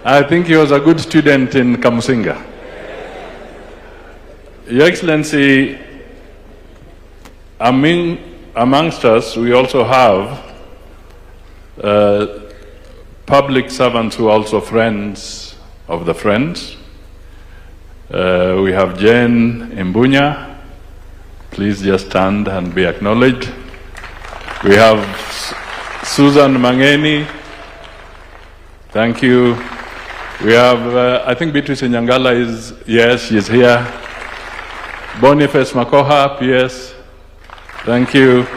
I think he was a good student in Kamusinga. Your Excellency, amongst us, we also have public servants who are also friends of the friends. We have Jane Imbunya. Please just stand and be acknowledged. We have Susan Mangeni. Thank you. We have, I think Beatrice Nyangala is, yes, she's here. Boniface Makoha, PS. Thank you.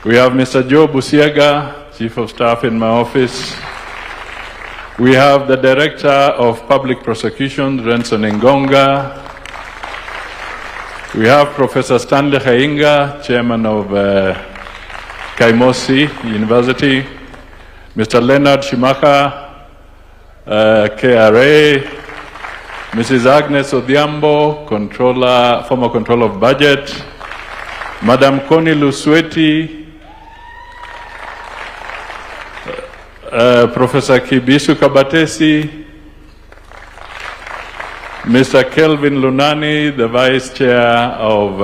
We have Mr. Joe Busiaga, Chief of Staff in my office. We have the Director of Public Prosecution, Renson Ngonga. We have Professor Stanley Hainga, Chairman of Kaimosi University. Mr. Leonard Shimaka, KRA. Mrs. Agnes Odhiambo, former Controller of Budget. Madam Connie Lusweti. Professor Kibisu Kabatesi, Mr. Kelvin Lunani, the Vice Chair of,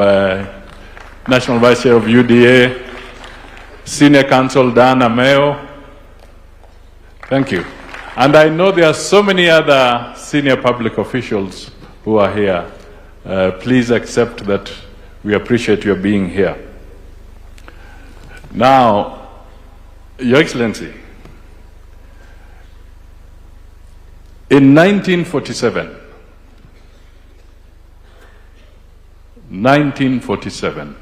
National Vice Chair of UDA, Senior Counsel Dan Ameo. Thank you. And I know there are so many other senior public officials who are here. Please accept that we appreciate your being here. Now, Your Excellency, in 1947,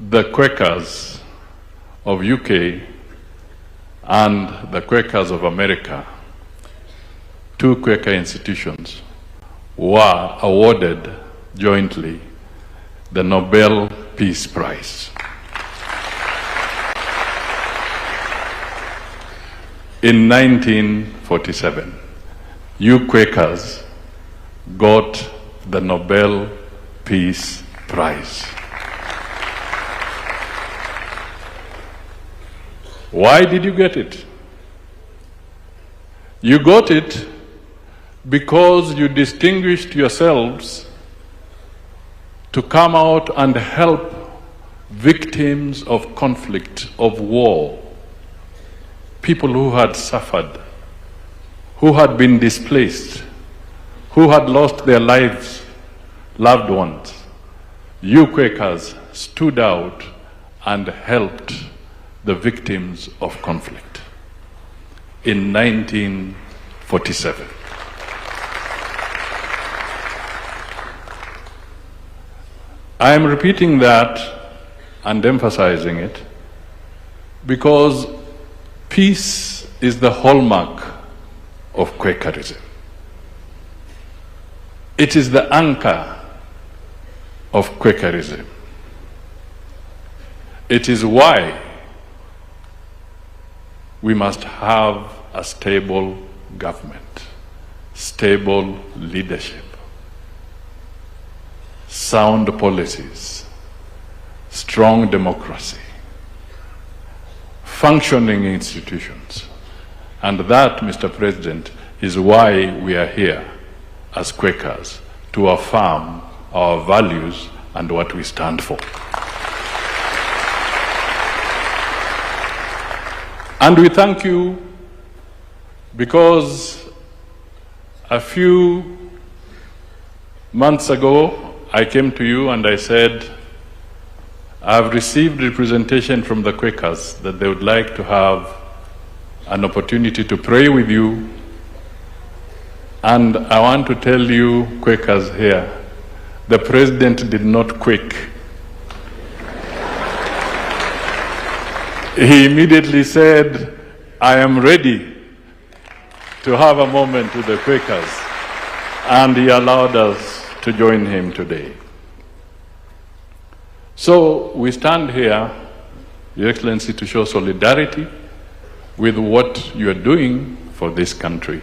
the Quakers of UK and the Quakers of America, two Quaker institutions, were awarded jointly the Nobel Peace Prize. In 1947, you Quakers got the Nobel Peace Prize. Why did you get it? You got it because you distinguished yourselves to come out and help victims of conflict, of war, people who had suffered, who had been displaced, who had lost their lives, loved ones. You Quakers stood out and helped the victims of conflict in 1947. I am repeating that and emphasizing it because peace is the hallmark of Quakerism. It is the anchor of Quakerism. It is why we must have a stable government, stable leadership, sound policies, strong democracy, functioning institutions. And that, Mr. President, is why we are here as Quakers, to affirm our values and what we stand for. And we thank you because a few months ago, I came to you and I said, I have received representation from the Quakers that they would like to have an opportunity to pray with you. And I want to tell you, Quakers here, the President did not quake. He immediately said, I am ready to have a moment with the Quakers. And he allowed us to join him today. So we stand here, Your Excellency, to show solidarity with what you are doing for this country,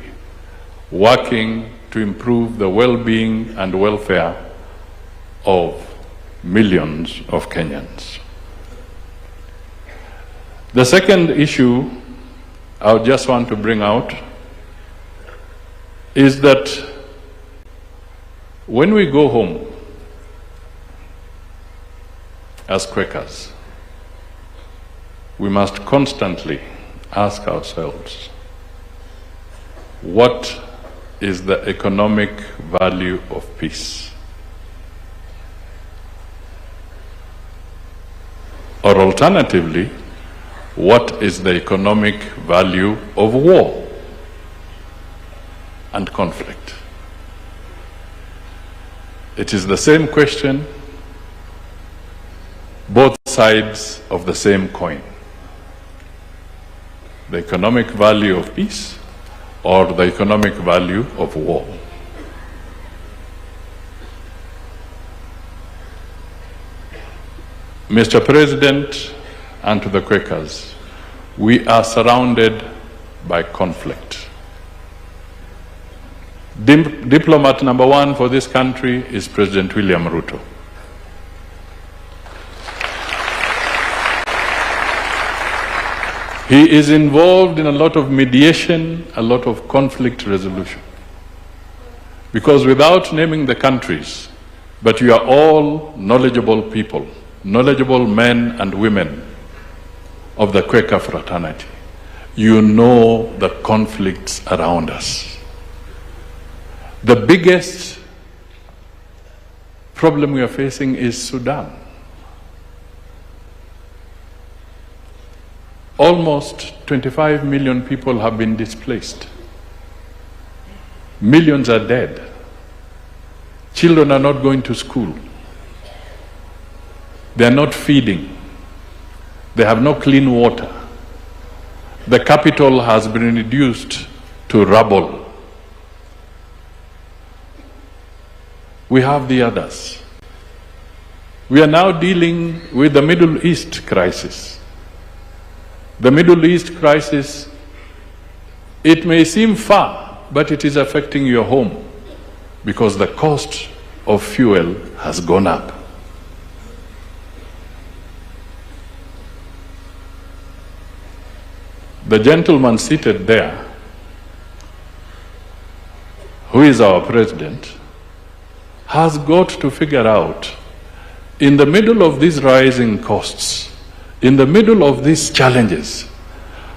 working to improve the well-being and welfare of millions of Kenyans. The second issue I just want to bring out is that when we go home as Quakers, we must constantly ask ourselves, what is the economic value of peace? Or alternatively, what is the economic value of war and conflict? It is the same question, both sides of the same coin. The economic value of peace or the economic value of war. Mr. President, and to the Quakers, we are surrounded by conflict. Diplomat number one for this country is President William Ruto. He is involved in a lot of mediation, a lot of conflict resolution. Because without naming the countries, but you are all knowledgeable people, knowledgeable men and women of the Quaker fraternity. You know the conflicts around us. The biggest problem we are facing is Sudan. Almost 25 million people have been displaced. Millions are dead. Children are not going to school. They are not feeding. They have no clean water. The capital has been reduced to rubble. We have the others. We are now dealing with the Middle East crisis. The Middle East crisis, it may seem far, but it is affecting your home because the cost of fuel has gone up. The gentleman seated there, who is our president, has got to figure out, in the middle of these rising costs, in the middle of these challenges,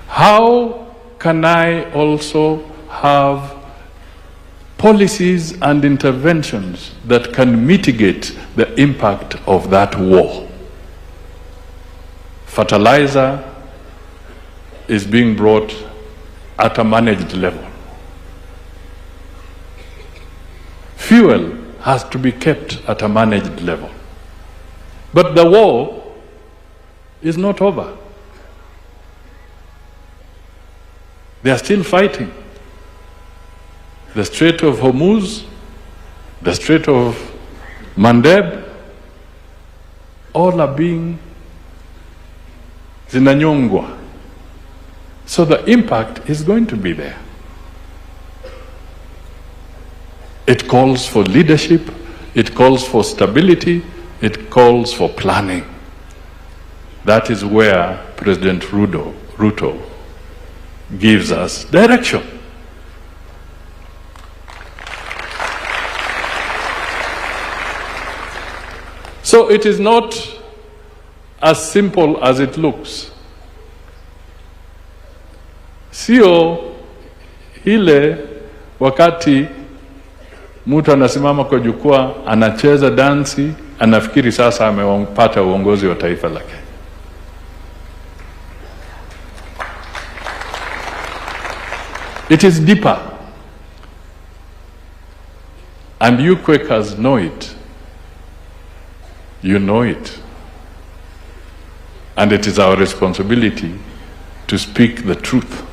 how can I also have policies and interventions that can mitigate the impact of that war? Fertilizer is being brought at a managed level. Fuel has to be kept at a managed level. But the war is not over. They are still fighting. The Strait of Hormuz, the Strait of Mandeb, all are being zinanyongwa. So the impact is going to be there. It calls for leadership, it calls for stability, it calls for planning. That is where President Ruto gives us direction. So it is not as simple as it looks. Sio ile wakati mtu anasimama kwa jukwaa, anacheza dansi, anafikiri sasa amepata uongozi wa taifa lake. It is deeper. And you Quakers know it. You know it. And it is our responsibility to speak the truth,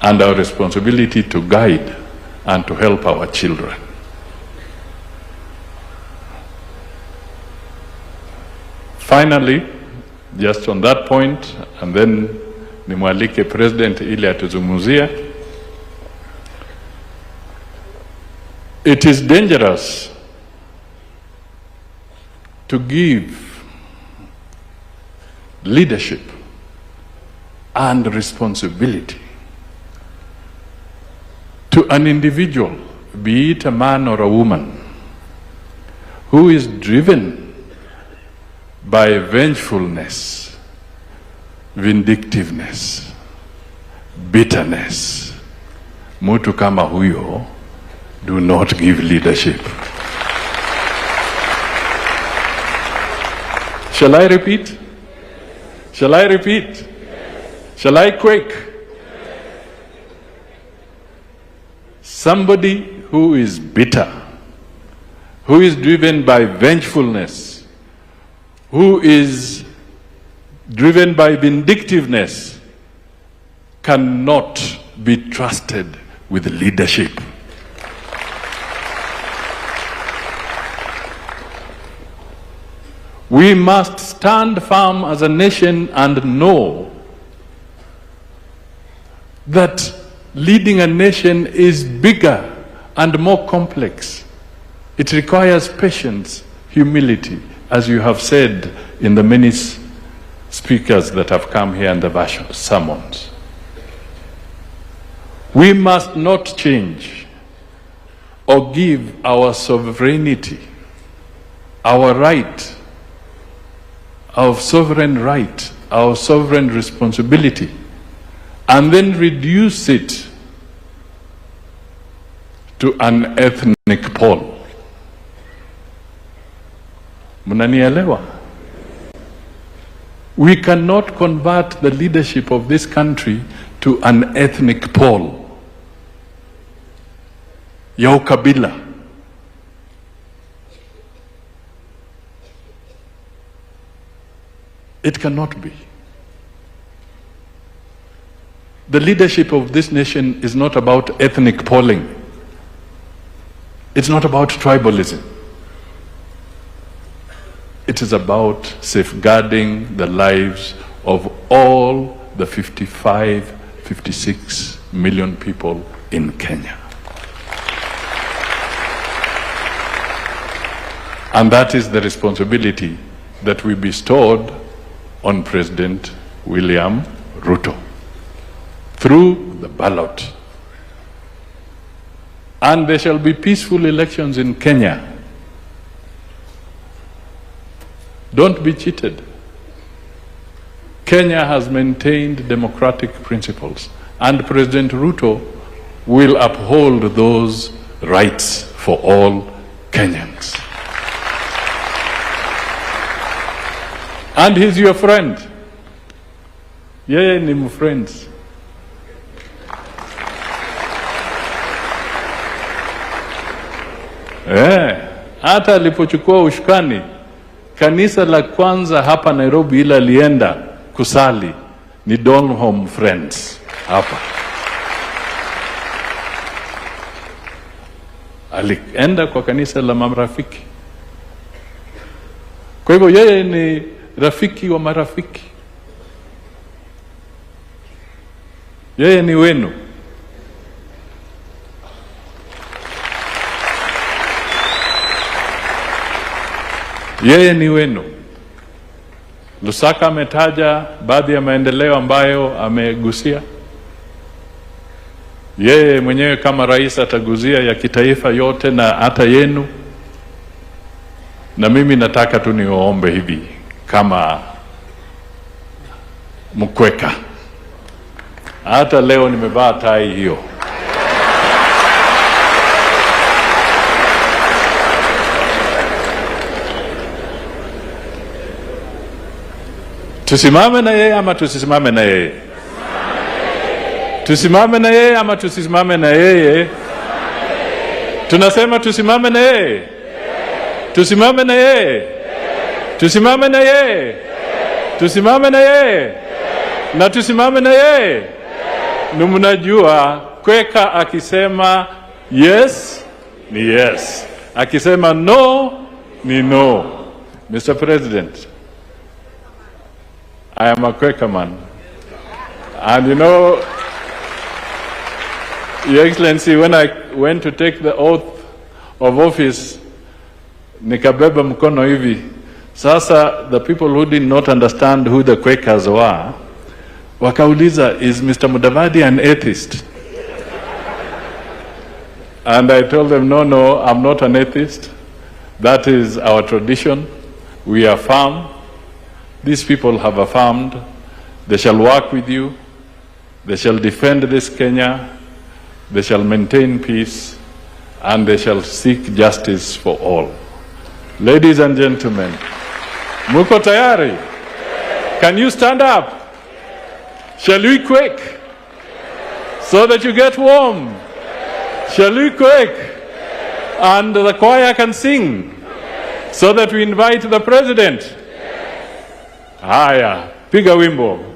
and our responsibility to guide and to help our children. Finally, just on that point, and then nimwalike President ili atuzungumzia. It is dangerous to give leadership and responsibility to an individual, be it a man or a woman, who is driven by vengefulness, vindictiveness, bitterness. Mtu kama huyo, do not give leadership. Shall I repeat? Shall I repeat? Shall I quake? Somebody who is bitter, who is driven by vengefulness, who is driven by vindictiveness, cannot be trusted with leadership. We must stand firm as a nation and know that leading a nation is bigger and more complex. It requires patience, humility, as you have said in the many speakers that have come here in the sermons. We must not change or give our sovereignty, our right, our sovereign right, our sovereign responsibility, and then reduce it to an ethnic pole. Mnanielewa? We cannot convert the leadership of this country to an ethnic pole ya ukabila. It cannot be. The leadership of this nation is not about ethnic polling. It's not about tribalism. It is about safeguarding the lives of all the 55, 56 million people in Kenya. And that is the responsibility that we bestowed on President William Ruto through the ballot. And there shall be peaceful elections in Kenya. Don't be cheated. Kenya has maintained democratic principles, and President Ruto will uphold those rights for all Kenyans. And he's your friend. Yeye ni mfriends. Hata alipochukua ushukani, kanisa la kwanza hapa Nairobi ila alienda kusali ni Donholm Friends hapa. Alienda kwa kanisa la marafiki. Kwa hivyo yeye ni rafiki wa marafiki. Yeye ni wenu. Yeye ni wenu. Lusaka ametaja baadhi ya maendeleo ambayo amegusia. Yeye mwenyewe kama rais ataguzia ya kitaifa yote na hata yenu. Na mimi nataka tu niwaombe hivi kama mkweka. Hata leo nimevaa tai hiyo. Tusimame na yeye ama tusisimame na yeye? Tusimame na yeye ama tusisimame na yeye? Tunasema tusimame na yeye. Tusimame na yeye. Tusimame na yeye. Tusimame na yeye. Na tusimame na yeye. Na mnajua kweka akisema yes ni yes. Akisema no ni no. Mr. President, I am a Quaker man. And you know, Your Excellency, when I went to take the oath of office, nikabeba mkono hivi. Sasa, the people who did not understand who the Quakers were, Wakauliza, is Mr. Mudavadi an atheist? And I told them, no, I'm not an atheist. That is our tradition. We affirm. These people have affirmed. They shall work with you. They shall defend this Kenya. They shall maintain peace. And they shall seek justice for all. Ladies and gentlemen, muko tayari? Can you stand up? Shall we quake? So that you get warm. Shall we quake? And the choir can sing. So that we invite the president. Haya, piga wimbo.